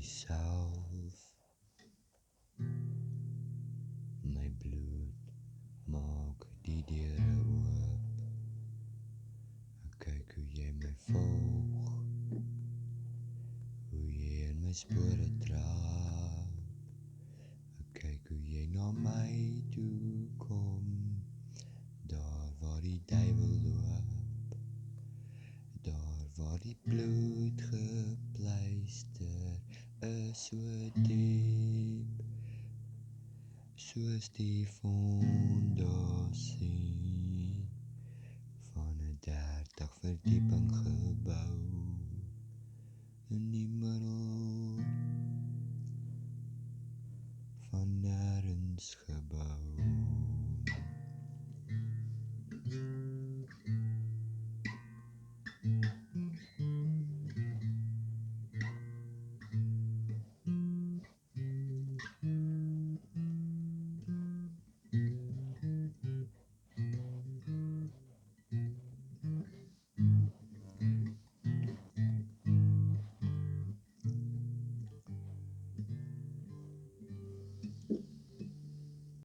myself. My bloed maak die deure oop. Ek kyk hoe jy my volg, hoe jy in my spore trap. Ek kyk hoe jy na my toe kom, daar waar die duiwel loop, daar waar die bloed gepleister is so diep, soos die fondasie van 'n 30 verdieping